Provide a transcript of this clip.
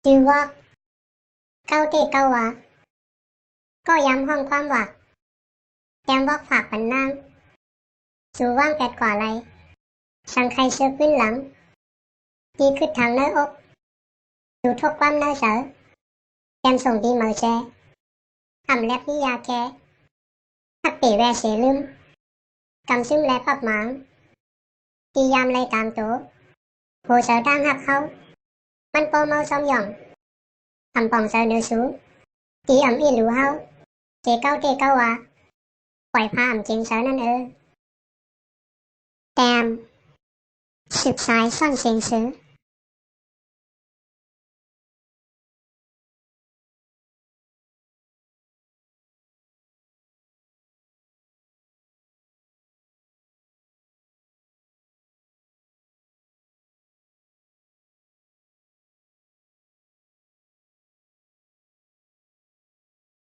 จือว่าเก้าเตเก้าวะก็ย้ำห้องความว่าแต้มว่าฝากปันนางสู่ว่างแกดกว่าไรสังใครเชื่อขึ้นหลังดีขึ้นทางเนื้ออกดูทกความเนื้อเสือแต้มส่งดีเหมาแจทำแลบนิยาแกทักปีแวเสลืมกำซึมแลพับหมางตียามไรตามโตโหเสือดังหักเขามันโปเมาซอมหย่องทำปองเสือเนื้อสูตีอ่ำอีหลูเฮาเจเก้าวะปล่อยพาอ่ำจริงเสือนั่นแต้มสืบสายซ่อนเสียงเสือ